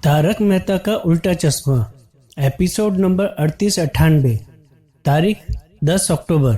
तारक मेहता का उल्टा चश्मा एपिसोड नंबर 3898 तारीख 10 अक्टूबर।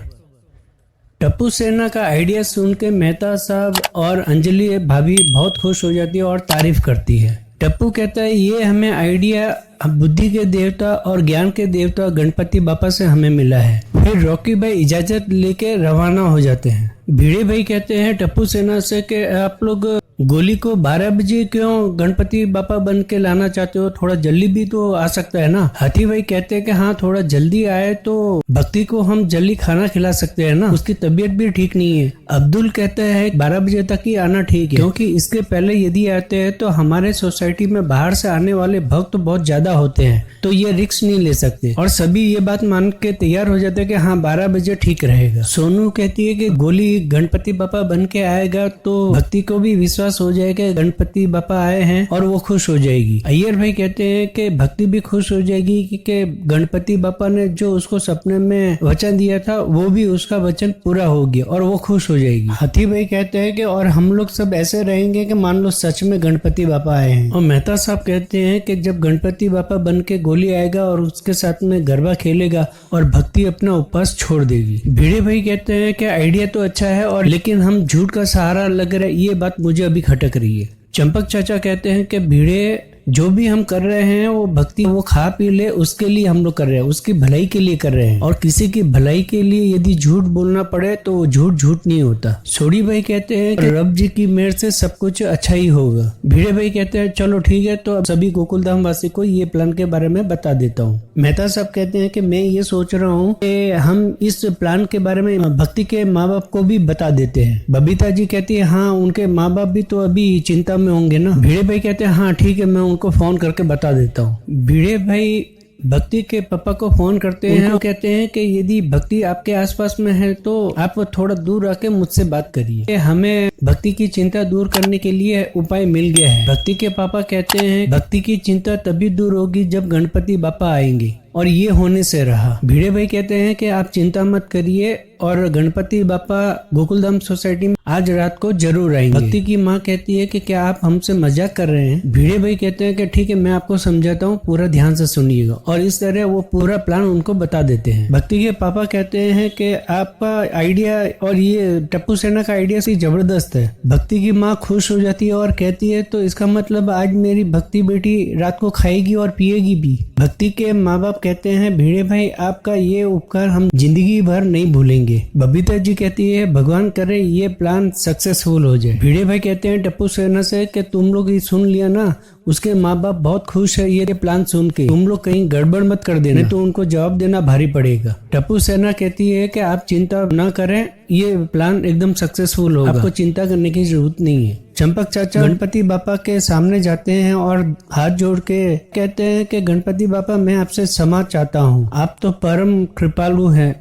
टप्पू सेना का आइडिया सुन के मेहता साहब और अंजलि भाभी बहुत खुश हो जाती है और तारीफ करती है। टप्पू कहता है ये हमें आइडिया बुद्धि के देवता और ज्ञान के देवता गणपति बापा से हमें मिला है। फिर रॉकी भाई इजाजत लेके रवाना हो जाते हैं। भिड़े भाई कहते हैं टप्पू सेना से कि आप लोग गोली को 12 बजे क्यों गणपति बापा बन के लाना चाहते हो, थोड़ा जल्दी भी तो आ सकता है ना। हाथी भाई कहते हैं कि हाँ थोड़ा जल्दी आए तो भक्ति को हम जल्दी खाना खिला सकते हैं ना, उसकी तबीयत भी ठीक नहीं है। अब्दुल कहता है 12 बजे तक ही आना ठीक है, क्योंकि इसके पहले यदि आते हैं तो हमारे सोसाइटी में बाहर से आने वाले भक्त बहुत ज्यादा होते हैं, तो ये रिस्क नहीं ले सकते। और सभी ये बात मान के तैयार हो जाते हैं कि हाँ 12 बजे ठीक रहेगा। सोनू कहती है कि गोली गणपति बापा बन के आएगा तो भक्ति को भी विश्वास हो जाएगा गणपति बापा आए हैं और वो खुश हो जाएगी। अय्यर भाई कहते हैं कि भक्ति भी खुश हो जाएगी कि गणपति बापा ने जो उसको सपने में वचन दिया था वो भी उसका वचन पूरा हो गया और वो खुश हो जाएगी। हाथी भाई कहते हैं कि और हम लोग सब ऐसे रहेंगे कि मान लो सच में गणपति बापा आए हैं। और मेहता साहब कहते हैं कि जब गणपति बापा बन के गोली आएगा और उसके साथ में गरबा खेलेगा और भक्ति अपना उपवास छोड़ देगी। भिड़े भाई कहते हैं कि आइडिया तो अच्छा है और लेकिन हम झूठ का सहारा लग रहा है, ये बात मुझे अभी खटक रही है। चंपक चाचा कहते हैं कि भिड़े जो भी हम कर रहे हैं वो भक्ति वो खा पी ले उसके लिए हम लोग कर रहे हैं, उसकी भलाई के लिए कर रहे हैं और किसी की भलाई के लिए यदि झूठ बोलना पड़े तो वो झूठ नहीं होता। सोडी भाई कहते हैं कि रब जी की मेहर से सब कुछ अच्छा ही होगा। भिड़े भाई कहते हैं चलो ठीक है, तो अब सभी गोकुलधाम वासी को ये प्लान के बारे में बता देता हूँ। मेहता साहब कहते हैं कि मैं ये सोच रहा हूँ कि हम इस प्लान के बारे में भक्ति के माँ बाप को भी बता देते हैं। बबीता जी कहती है हाँ उनके माँ बाप भी तो अभी चिंता में होंगे ना। भिड़े भाई कहते हैं हाँ ठीक है, मैं उनको फोन करके बता देता हूँ। भिड़े भाई भक्ति के पापा को फोन करते हैं और कहते हैं कि यदि भक्ति आपके आसपास में है तो आप थोड़ा दूर आके मुझसे बात करिए, हमें भक्ति की चिंता दूर करने के लिए उपाय मिल गया है। भक्ति के पापा कहते हैं भक्ति की चिंता तभी दूर होगी जब गणपति बापा आएंगे और ये होने से रहा। भिड़े भाई कहते हैं कि आप चिंता मत करिए और गणपति बापा गोकुलधाम सोसाइटी में आज रात को जरूर आएंगे। भक्ति की माँ कहती है कि क्या आप हमसे मजाक कर रहे हैं। भिड़े भाई कहते हैं कि ठीक है मैं आपको समझाता हूँ, पूरा ध्यान से सुनिएगा और इस तरह वो पूरा प्लान उनको बता देते हैं। भक्ति के पापा कहते हैं कि आपका आइडिया और ये टप्पू सेना का आइडिया से जबरदस्त है। भक्ति की माँ खुश हो जाती है और कहती है तो इसका मतलब आज मेरी भक्ति बेटी रात को खाएगी और पिएगी भी। भक्ति के माँ बाप कहते हैं भिड़े भाई आपका ये उपकार हम जिंदगी भर नहीं भूलेंगे। बबीता जी कहती है भगवान करे ये प्लान सक्सेसफुल हो जाए। भिड़े भाई कहते हैं टप्पू सेना से कि तुम लोग ये सुन लिया ना, उसके माँ बाप बहुत खुश है ये प्लान सुन के, तुम लोग कहीं गड़बड़ मत कर देना तो उनको जवाब देना भारी पड़ेगा। टप्पू सेना कहती है कि आप चिंता न करें, ये प्लान एकदम सक्सेसफुल होगा, आपको चिंता करने की जरूरत नहीं है। चंपक चाचा गणपति बापा के सामने जाते हैं और हाथ जोड़ के कहते हैं कि गणपति बापा मैं आपसे क्षमा चाहता हूँ, आप तो परम कृपालु हैं,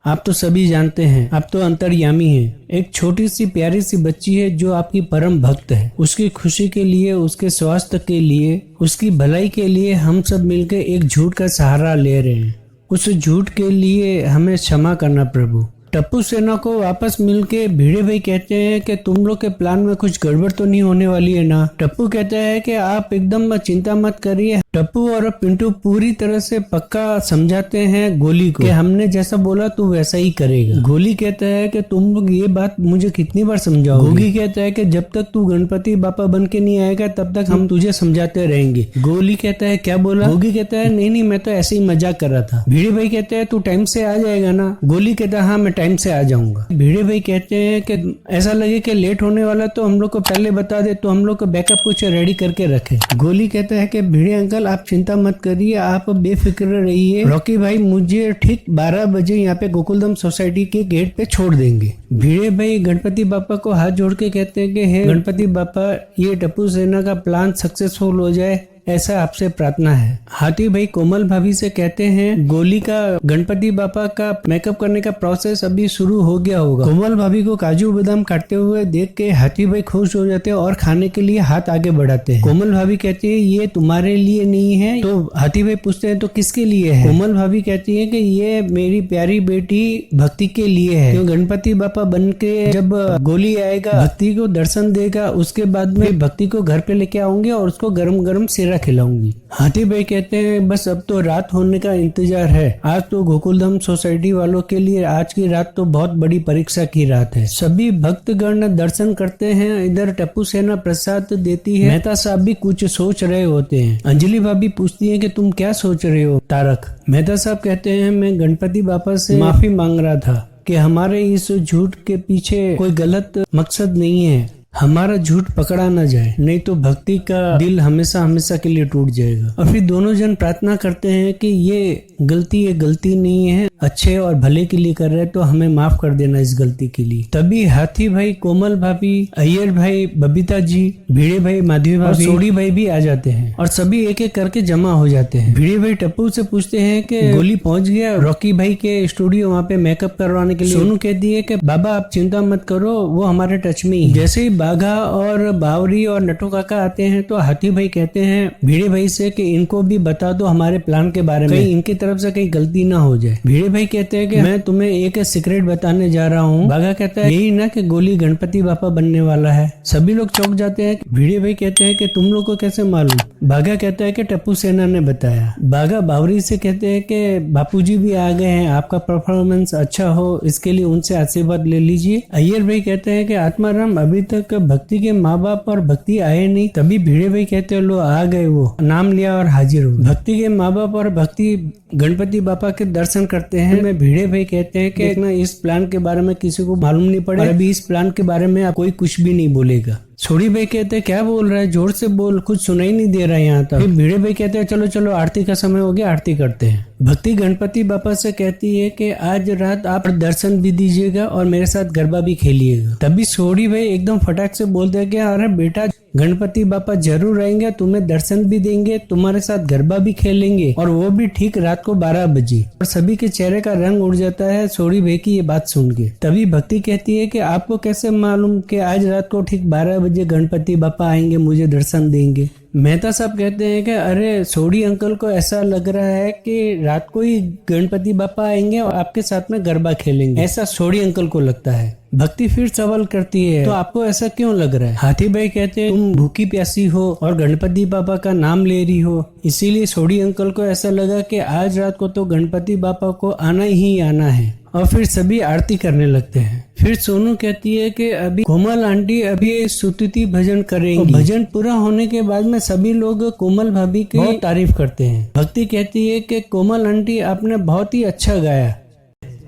आप तो सभी जानते हैं, आप तो अंतर्यामी हैं। एक छोटी सी प्यारी सी बच्ची है जो आपकी परम भक्त है, उसकी खुशी के लिए, उसके स्वास्थ्य के लिए, उसकी भलाई के लिए हम सब मिलकर एक झूठ का सहारा ले रहे हैं, उस झूठ के लिए हमें क्षमा करना प्रभु। टप्पू सेना को वापस मिलके भिड़े भाई कहते हैं कि तुम लोग के प्लान में कुछ गड़बड़ तो नहीं होने वाली है ना। टप्पू कहता है कि आप एकदम चिंता मत करिए। टप्पू और पिंटू पूरी तरह से पक्का समझाते हैं गोली को कि हमने जैसा बोला तू वैसा ही करेगा। गोली कहता है कि तुम लोग ये बात मुझे कितनी बार समझाओगे। गोगी कहता है कि जब तक तू गणपति बापा बन के नहीं आएगा तब तक हम तुझे समझाते रहेंगे। गोली कहता है क्या बोला। गोगी कहता है नहीं मैं तो ऐसे ही मजाक कर रहा था। भिड़े भाई कहते हैं तू टाइम से आ जाएगा ना। गोली कहता है हाँ मैं टाइम से आ जाऊंगा। भिड़े भाई कहते हैं कि ऐसा लगे कि लेट होने वाला तो हम लोग को पहले बता दे तो हम लोग को बैकअप कुछ रेडी करके रखे। गोली कहता है कि भिड़े अंकल आप चिंता मत करिए, आप बेफिक्र रहिए, रॉकी भाई मुझे ठीक 12 बजे यहाँ पे गोकुलधाम सोसाइटी के गेट पे छोड़ देंगे। भिड़े भाई गणपति बापा को हाथ जोड़ के कहते हैं कि हे गणपति बापा ये टप्पू सेना का प्लान सक्सेसफुल हो जाए ऐसा आपसे प्रार्थना है। हाथी भाई कोमल भाभी से कहते हैं गोली का गणपति बापा का मेकअप करने का प्रोसेस अभी शुरू हो गया होगा। कोमल भाभी को काजू बादाम काटते हुए देख के हाथी भाई खुश हो जाते हैं और खाने के लिए हाथ आगे बढ़ाते हैं। कोमल भाभी कहती है ये तुम्हारे लिए नहीं है, तो हाथी भाई पूछते हैं तो किसके लिए है। कोमल भाभी कहती है कि ये मेरी प्यारी बेटी भक्ति के लिए है, क्यों गणपति बापा बन के जब गोली आएगा भक्ति को दर्शन देगा, उसके बाद में भक्ति को घर पे लेके आऊंगे और उसको गरम गरम सिरा सिंघाड़ा खिलाऊंगी। हाथी भाई कहते हैं बस अब तो रात होने का इंतजार है। आज तो गोकुलधाम सोसाइटी वालों के लिए आज की रात तो बहुत बड़ी परीक्षा की रात है। सभी भक्तगण दर्शन करते हैं। इधर टप्पू सेना प्रसाद देती है। मेहता साहब भी कुछ सोच रहे होते हैं। अंजलि भाभी पूछती है कि तुम क्या सोच रहे हो तारक? मेहता साहब कहते हैं मैं गणपति बापा से माफी मांग रहा था कि हमारे इस झूठ के पीछे कोई गलत मकसद नहीं है। हमारा झूठ पकड़ा न जाए, नहीं तो भक्ति का दिल हमेशा हमेशा के लिए टूट जाएगा। और फिर दोनों जन प्रार्थना करते हैं कि ये गलती नहीं है, अच्छे और भले के लिए कर रहे हैं, तो हमें माफ कर देना इस गलती के लिए। तभी हाथी भाई, कोमल भाभी, अय्यर भाई, बबीता जी, भिड़े भाई, माधवी भाभी, सोडी भाई भी आ जाते हैं और सभी एक एक करके जमा हो जाते हैं। भिड़े भाई टप्पू से पूछते हैं कि गोली पहुंच गया रॉकी भाई के स्टूडियो वहाँ पे मेकअप करवाने के लिए। सोनू कहती है कि बाबा आप चिंता मत करो, वो हमारे टच में ही। जैसे ही बाघा और बावरी और नटू काका आते हैं तो हाथी भाई कहते हैं भिड़े भाई से कि इनको भी बता दो हमारे प्लान के बारे में, इनकी तरफ से कहीं गलती ना हो जाए। भिड़े भाई कहते हैं कि मैं तुम्हें एक सीक्रेट बताने जा रहा हूँ। बाघा कहता है यही ना कि गोली गणपति बापा बनने वाला है। सभी लोग चौंक जाते हैं। भिड़े भाई कहते हैं कि तुम लोग को कैसे मालूम? बाघा कहता है कि टप्पू सेना ने बताया। बाघा बावरी से कहते हैं कि बापूजी भी आ गए हैं, आपका परफॉर्मेंस अच्छा हो इसके लिए उनसे आशीर्वाद ले लीजिए। अय्यर भाई कहते हैं कि आत्माराम अभी तक भक्ति के माँ बाप और भक्ति आए नहीं। तभी भिड़े भाई कहते हैं लो आ गए, वो नाम लिया और हाजिर हो। भक्ति के माँ बाप और भक्ति गणपति बापा के दर्शन करते हैं। मैं भिड़े भाई कहते हैं कि ना इस प्लान के बारे में किसी को मालूम नहीं पड़े और अभी इस प्लान के बारे में कोई कुछ भी नहीं बोलेगा। सोडी भाई कहते हैं क्या बोल रहा है, जोर से बोल, कुछ सुनाई नहीं दे रहा है यहाँ तक। फिर भिड़े भाई कहते हैं चलो चलो आरती का समय हो गया, आरती करते हैं। भक्ति गणपति बापा से कहती है कि आज रात आप दर्शन भी दीजिएगा और मेरे साथ गरबा भी खेलिएगा। तभी सोडी भाई एकदम फटाक से बोलते हैं कि अरे बेटा गणपति बापा जरूर आएंगे, तुम्हें दर्शन भी देंगे, तुम्हारे साथ गरबा भी खेलेंगे और वो भी ठीक रात को 12 बजे। और सभी के चेहरे का रंग उड़ जाता है सोडी भाई की ये बात सुन के। तभी भक्ति कहती है कि आपको कैसे मालूम कि आज रात को ठीक 12 बजे गणपति बापा आएंगे, मुझे दर्शन देंगे? मेहता साहब कहते हैं कि अरे सोडी अंकल को ऐसा लग रहा है कि रात को ही गणपति बापा आएंगे और आपके साथ में गरबा खेलेंगे, ऐसा सोडी अंकल को लगता है। भक्ति फिर सवाल करती है तो आपको ऐसा क्यों लग रहा है? हाथी भाई कहते हैं तुम भूखी प्यासी हो और गणपति बापा का नाम ले रही हो, इसीलिए सोडी अंकल को ऐसा लगा कि आज रात को तो गणपति बापा को आना ही आना है। और फिर सभी आरती करने लगते हैं। फिर सोनू कहती है कि अभी कोमल आंटी अभी स्तुति भजन करेंगी। भजन पूरा होने के बाद में सभी लोग कोमल भाभी की बहुत तारीफ करते हैं। भक्ति कहती है कि कोमल आंटी आपने बहुत ही अच्छा गाया।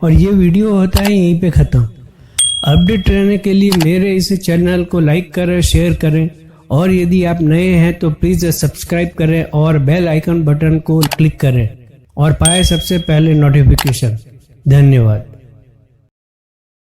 और ये वीडियो होता है यहीं पे खत्म। अपडेट रहने के लिए मेरे इस चैनल को लाइक करें, शेयर करें और यदि आप नए हैं तो प्लीज सब्सक्राइब करें और बेल आइकन बटन को क्लिक करें और पाए सबसे पहले नोटिफिकेशन। धन्यवाद।